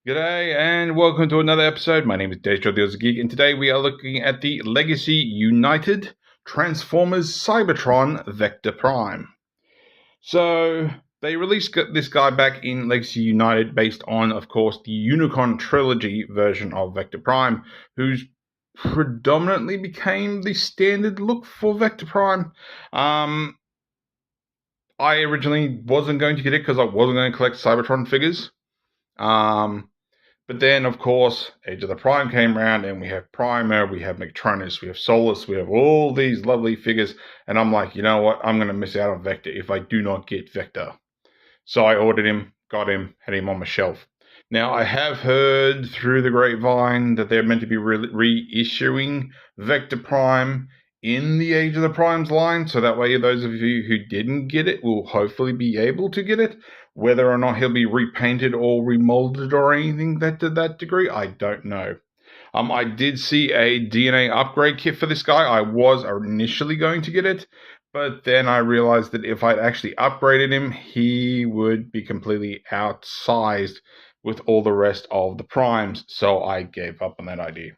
G'day and welcome to another episode. My name is Dejo the Geek, and today we are looking at the Legacy United Transformers Cybertron Vector Prime. So they released this guy back in Legacy United based on, of course, the Unicron trilogy version of Vector Prime, who's predominantly became the standard look for Vector Prime. I originally wasn't going to get it because I wasn't going to collect Cybertron figures. But then, of course, Age of the Prime came around, and we have Primer, we have Mectronus, we have Solus, we have all these lovely figures. And I'm like, you know what? I'm going to miss out on Vector if I do not get Vector. So I ordered him, got him, had him on my shelf. Now, I have heard through the grapevine that they're meant to be reissuing Vector Prime in the Age of the Primes line, so that way those of you who didn't get it will hopefully be able to get it. Whether or not he'll be repainted or remolded or anything to that degree, I don't know. I did see a DNA upgrade kit for this guy. I was initially going to get it, but then I realized that if I'd actually upgraded him, he would be completely outsized with all the rest of the primes, so I gave up on that idea.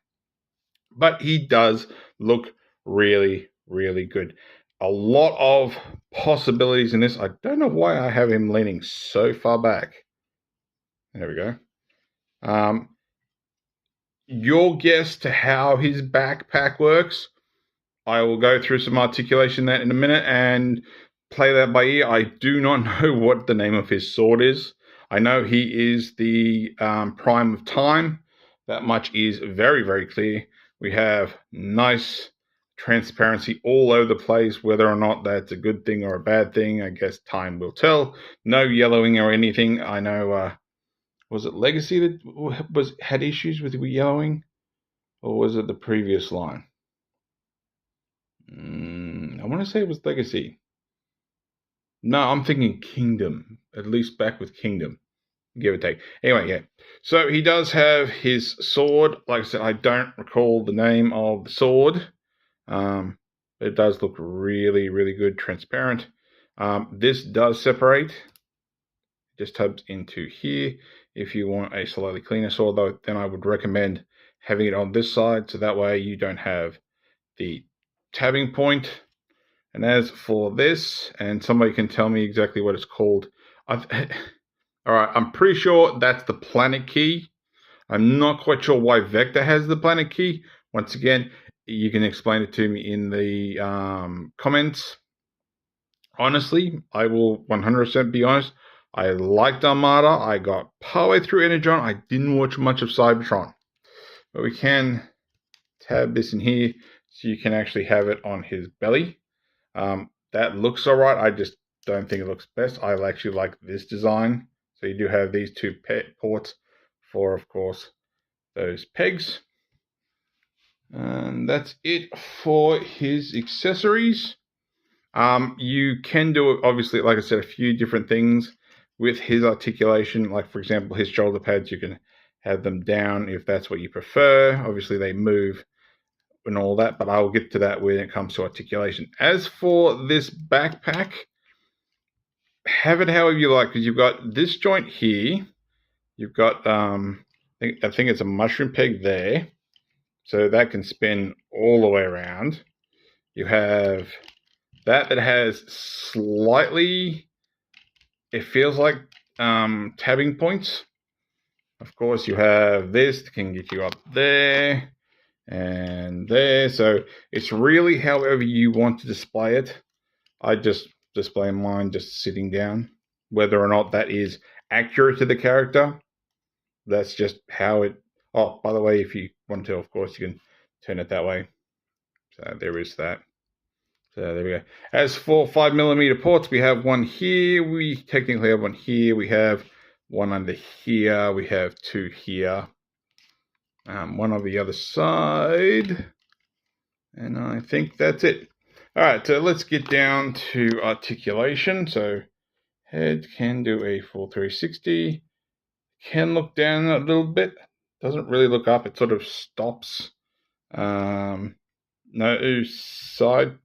But he does look really, really good. A lot of possibilities in this. I don't know why I have him leaning so far back. There we go. Your guess to how his backpack works, I will go through some articulation that in a minute and play that by ear. I do not know what the name of his sword is. I know he is the Prime of Time. That much is very, very clear. We have nice transparency all over the place. Whether or not that's a good thing or a bad thing, I guess time will tell. No yellowing or anything. I know, was it Legacy that had issues with yellowing? Or was it the previous line? I want to say it was Legacy. No, I'm thinking Kingdom. At least back with Kingdom. Give or take. Anyway, yeah. So he does have his sword. Like I said, I don't recall the name of the sword. It does look really, really good, transparent. This does separate. Just tabs into here. If you want a slightly cleaner sword, though, then I would recommend having it on this side, so that way you don't have the tabbing point. And as for this, and somebody can tell me exactly what it's called. All right, I'm pretty sure that's the planet key. I'm not quite sure why Vector has the planet key. Once again, you can explain it to me in the comments. Honestly, I will 100% be honest. I liked Armada. I got partway through Energon. I didn't watch much of Cybertron. But we can tab this in here so you can actually have it on his belly. That looks all right. I just don't think it looks best. I actually like this design. So you do have these two ports for, of course, those pegs. And that's it for his accessories. You can do, obviously, like I said, a few different things with his articulation. Like, for example, his shoulder pads, you can have them down if that's what you prefer. Obviously, they move and all that, but I'll get to that when it comes to articulation. As for this backpack, have it however you like, because you've got this joint here. You've got, I think it's a mushroom peg there. So that can spin all the way around. You have that has slightly, it feels like tabbing points. Of course, you have this that can get you up there and there. So it's really however you want to display it. I just display mine just sitting down. Whether or not that is accurate to the character, that's just how it. Oh, by the way, if you want to, of course, you can turn it that way. So there is that. So there we go. As for 5mm ports, we have one here. We technically have one here. We have one under here. We have two here. One on the other side. And I think that's it. All right, so let's get down to articulation. So head can do a full 360. Can look down a little bit. Doesn't really look up. It sort of stops. No side.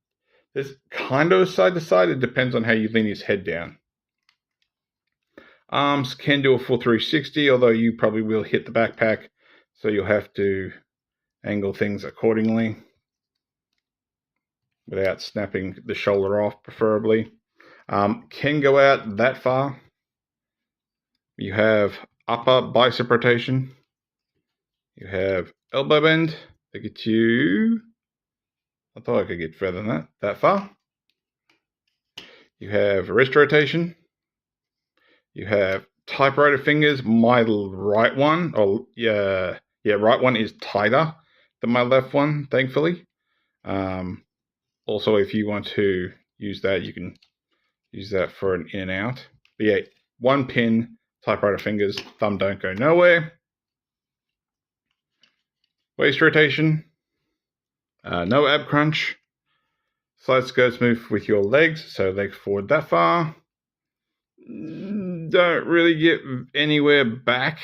There's kind of a side to side. It depends on how you lean his head down. Arms can do a full 360, although you probably will hit the backpack, so you'll have to angle things accordingly without snapping the shoulder off, preferably. Can go out that far. You have upper bicep rotation. You have elbow bend. That gets you... I thought I could get further than that far. You have wrist rotation. You have typewriter fingers. My right one, right one is tighter than my left one, thankfully. Also, if you want to use that, you can use that for an in and out. But yeah, one pin, typewriter fingers, thumb don't go nowhere. Waist rotation. No ab crunch. Side skirts move with your legs, so legs forward that far. Don't really get anywhere back.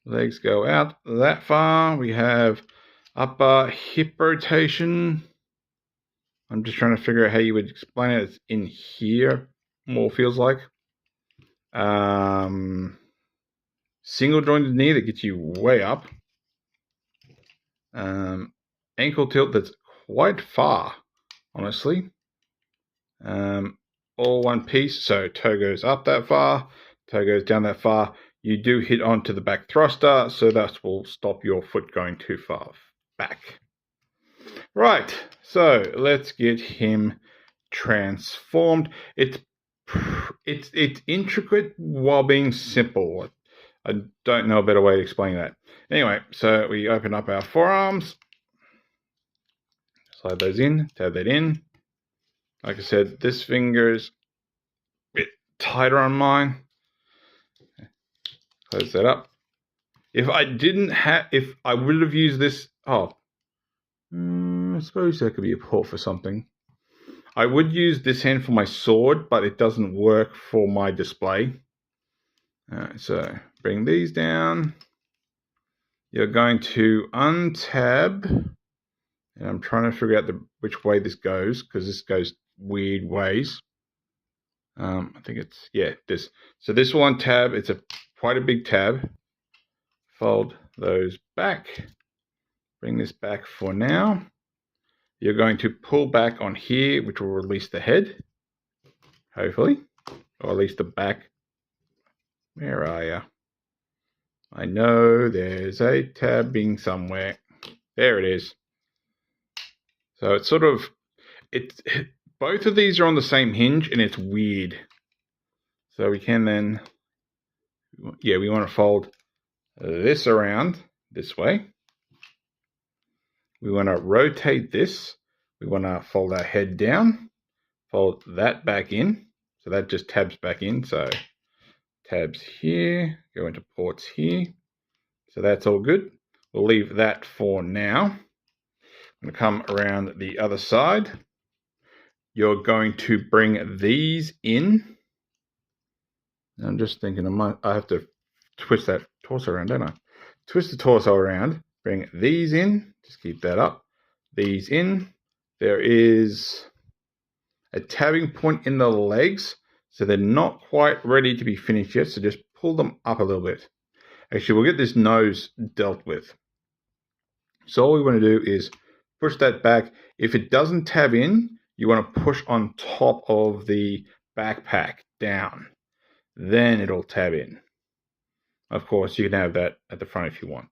Legs go out that far. We have upper hip rotation. I'm just trying to figure out how you would explain it. It's in here, more feels like. Single jointed knee that gets you way up. Ankle tilt that's quite far, honestly. All one piece, so toe goes up that far, toe goes down that far. You do hit onto the back thruster, so that will stop your foot going too far back. Right, so let's get him transformed. It's intricate while being simple. I don't know a better way to explain that. Anyway, so we open up our forearms, slide those in, tab that in. Like I said, this finger's a bit tighter on mine. Close that up. If I would have used this, I suppose that could be a port for something. I would use this hand for my sword, but it doesn't work for my display. Alright, so bring these down. You're going to untab, and I'm trying to figure out which way this goes, because this goes weird ways. I think it's, this. So this will untab. It's quite a big tab. Fold those back. Bring this back for now. You're going to pull back on here, which will release the head, hopefully, or at least the back. Where are you? I know there's a tabbing somewhere. There it is. So it's sort of, both of these are on the same hinge, and it's weird. So we can then, we want to fold this around this way. We want to rotate this. We want to fold our head down, fold that back in. So that just tabs back in. So tabs here, go into ports here. So that's all good. We'll leave that for now. I'm going to come around the other side. You're going to bring these in. I'm just thinking I have to twist that torso around, don't I? Twist the torso around, bring these in, just keep that up. These in. There is a tabbing point in the legs, so they're not quite ready to be finished yet, so just pull them up a little bit. Actually, we'll get this nose dealt with. So all we want to do is push that back. If it doesn't tab in, you want to push on top of the backpack down. Then it'll tab in. Of course, you can have that at the front if you want.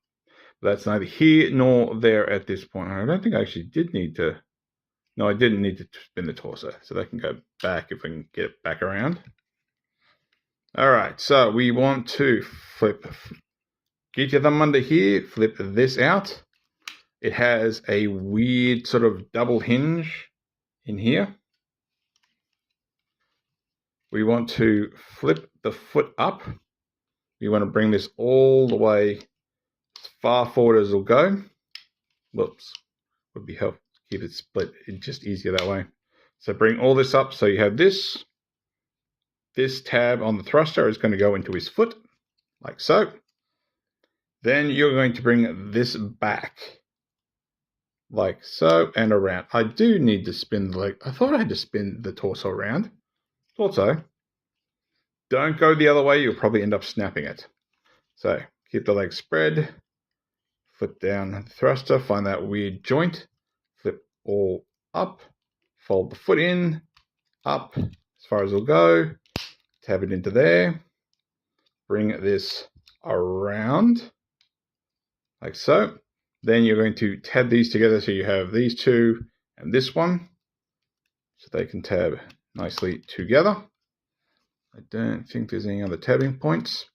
But that's neither here nor there at this point. I don't think I actually did need to. No, I didn't need to spin the torso. So that can go back if we can get it back around. All right, so we want to get your thumb under here, flip this out. It has a weird sort of double hinge in here. We want to flip the foot up. We want to bring this all the way as far forward as it'll go. Whoops, would be helpful. Keep it split. It's just easier that way. So bring all this up. So you have this. This tab on the thruster is going to go into his foot, like so. Then you're going to bring this back, like so, and around. I do need to spin the leg. I thought I had to spin the torso around. Thought so. Don't go the other way, you'll probably end up snapping it. So keep the leg spread, flip down the thruster, find that weird joint, flip all up, fold the foot in, up as far as it'll go, tab it into there, bring this around like so. Then you're going to tab these together so you have these two and this one, so they can tab nicely together. I don't think there's any other tabbing points.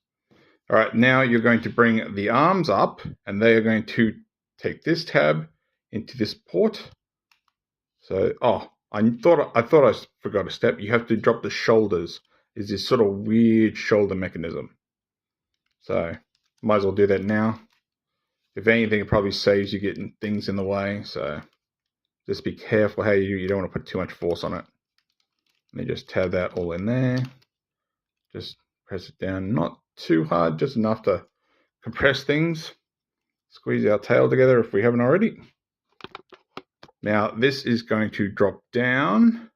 All right, now you're going to bring the arms up, and they are going to take this tab into this port. So, I thought I forgot a step. You have to drop the shoulders. Is this sort of weird shoulder mechanism. So, might as well do that now. If anything, it probably saves you getting things in the way. So, just be careful how you don't want to put too much force on it. Let me just tab that all in there. Just press it down, not too hard, just enough to compress things. Squeeze our tail together if we haven't already. Now this is going to drop down,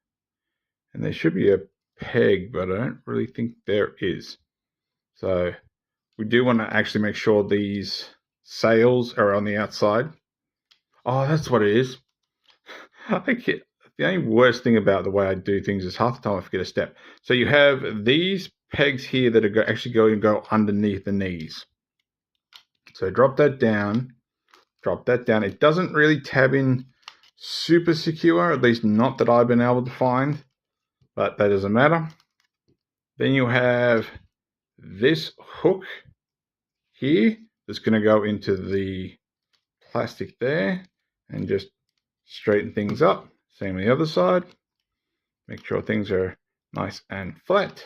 and there should be a peg, but I don't really think there is. So we do want to actually make sure these sails are on the outside. Oh, that's what it is. The only worst thing about the way I do things is half the time I forget a step. So you have these pegs here that are actually going to go underneath the knees. So drop that down, drop that down. It doesn't really tab in super secure, at least not that I've been able to find, but that doesn't matter. Then you have this hook here that's going to go into the plastic there and just straighten things up. Same on the other side. Make sure things are nice and flat.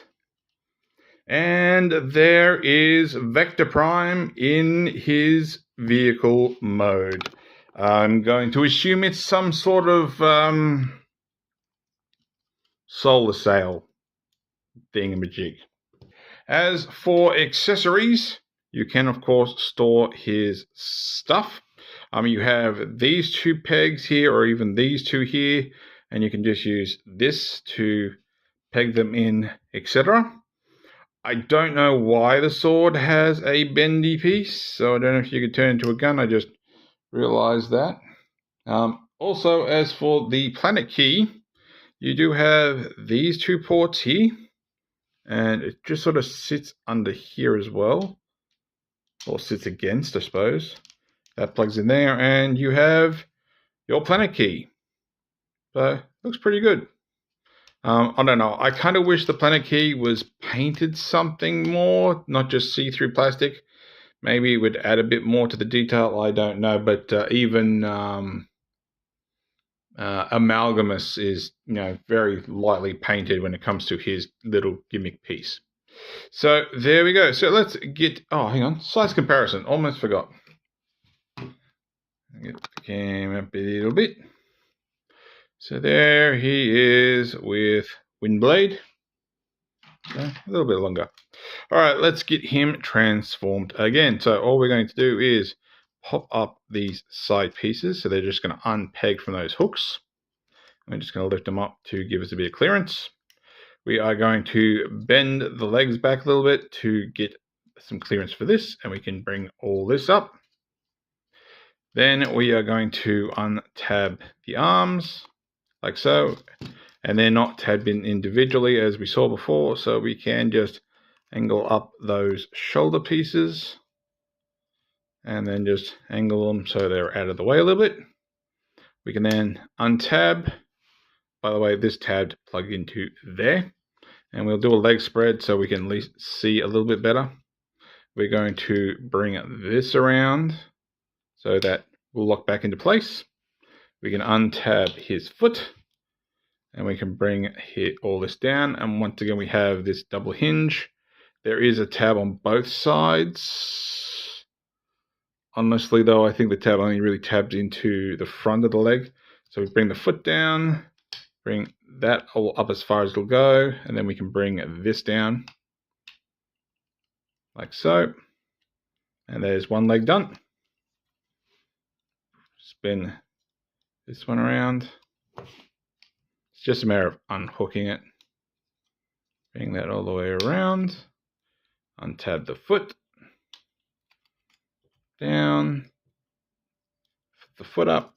And there is Vector Prime in his vehicle mode. I'm going to assume it's some sort of solar sail thingamajig. As for accessories, you can of course store his stuff. You have these two pegs here, or even these two here, and you can just use this to peg them in, etc. I don't know why the sword has a bendy piece, so I don't know if you could turn it into a gun. I just realized that. Also, as for the planet key, you do have these two ports here, and it just sort of sits under here as well, or sits against, I suppose. That plugs in there, and you have your planet key. So, looks pretty good. I don't know. I kind of wish the planet key was painted something more, not just see-through plastic. Maybe it would add a bit more to the detail. I don't know. But even Amalgamus is, very lightly painted when it comes to his little gimmick piece. So there we go. So let's get. Oh, hang on. Size comparison. Almost forgot. Get the camera up a little bit. So there he is with Windblade. So a little bit longer. All right, let's get him transformed again. So all we're going to do is pop up these side pieces. So they're just going to unpeg from those hooks. We're just going to lift them up to give us a bit of clearance. We are going to bend the legs back a little bit to get some clearance for this, and we can bring all this up. Then we are going to untab the arms, like so, and they're not tabbed in individually as we saw before, so we can just angle up those shoulder pieces and then just angle them so they're out of the way a little bit. We can then untab. By the way, this tab plug into there, and we'll do a leg spread so we can at least see a little bit better. We're going to bring this around so that will lock back into place. We can untab his foot, and we can bring all this down, and once again we have this double hinge. There is a tab on both sides. Honestly though, I think the tab only really tabs into the front of the leg. So we bring the foot down, bring that all up as far as it'll go, and then we can bring this down like so, and there's one leg done. Spin this one around. It's just a matter of unhooking it. Bring that all the way around. Untab the foot. Down. The foot up.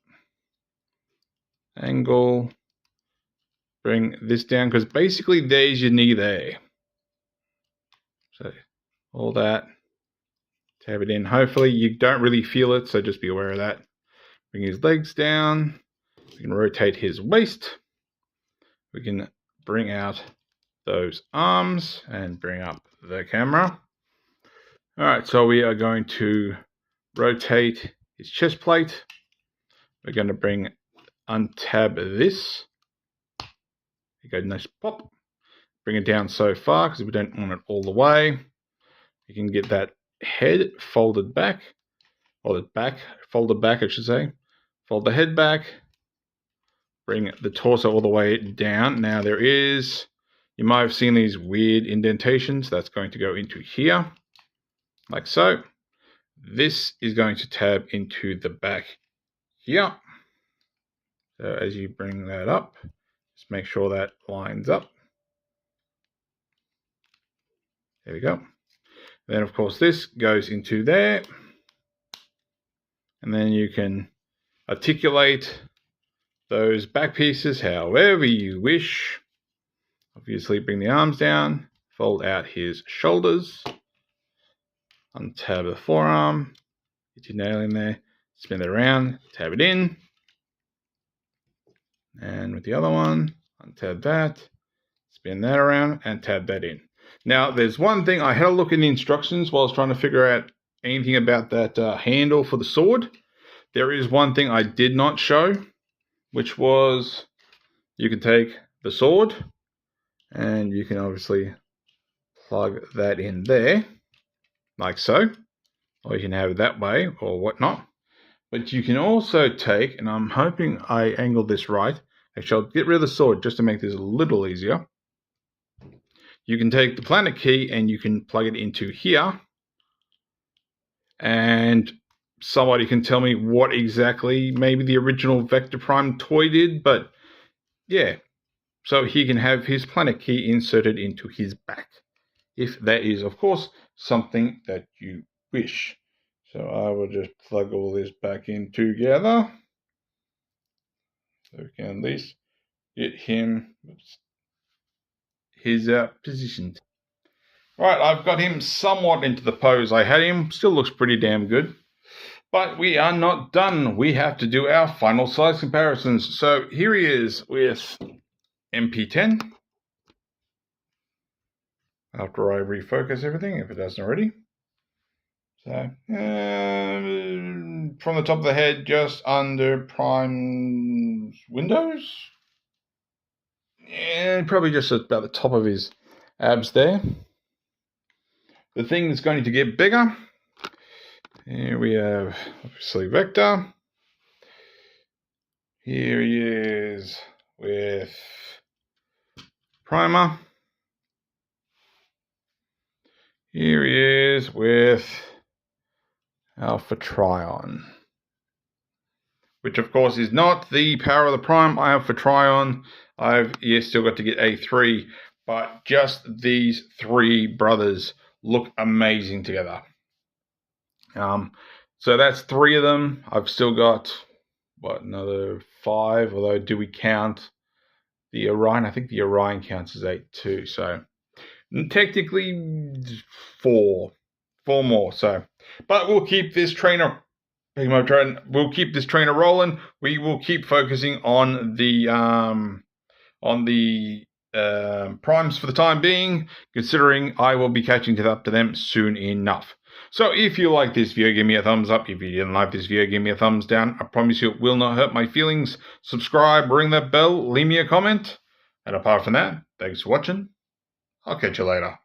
Angle. Bring this down, because basically there's your knee there. So all that. Tab it in. Hopefully you don't really feel it, so just be aware of that. Bring his legs down. We can rotate his waist. We can bring out those arms and bring up the camera. All right, so we are going to rotate his chest plate. We're going to untab this. You go, nice pop. Bring it down so far because we don't want it all the way. You can get that head folded back, or the back folded back, I should say. Fold the head back. Bring the torso all the way down. Now you might have seen these weird indentations. That's going to go into here, like so. This is going to tab into the back here. So as you bring that up, just make sure that lines up. There we go. Then of course this goes into there. And then you can articulate those back pieces however you wish. Obviously bring the arms down, fold out his shoulders, untab the forearm, get your nail in there, spin it around, tab it in. And with the other one, untab that, spin that around, and tab that in. Now, there's one thing, I had a look in the instructions while I was trying to figure out anything about that handle for the sword. There is one thing I did not show, which was you can take the sword and you can obviously plug that in there, like so, or you can have it that way or whatnot. But you can also take, and I'm hoping I angled this right, actually I'll get rid of the sword just to make this a little easier. You can take the planet key and you can plug it into here, and somebody can tell me what exactly maybe the original Vector Prime toy did, but yeah. So he can have his planet key inserted into his back, if that is, of course, something that you wish. So I will just plug all this back in together, so we can at least get him his positioned. Right, I've got him somewhat into the pose I had him. Still looks pretty damn good. But we are not done. We have to do our final size comparisons. So here he is with MP10. After I refocus everything, if it doesn't already. So, from the top of the head, just under Prime's windows. And probably just about the top of his abs there. The thing that's going to get bigger. Here we have, obviously, Vector. Here he is with Primer. Here he is with Alpha Trion, which of course is not the power of the Prime. I have for Trion. I've still got to get A3, but just these three brothers look amazing together. So that's three of them. I've still got another 5, although do we count the Orion? I think the Orion counts as 8 too, so technically 4 more. So, but we'll keep this trainer. We'll keep this trainer rolling. We will keep focusing on the primes for the time being, considering I will be catching up to them soon enough. So if you like this video, give me a thumbs up. If you didn't like this video, give me a thumbs down. I promise you it will not hurt my feelings. Subscribe, ring that bell, leave me a comment. And apart from that, thanks for watching. I'll catch you later.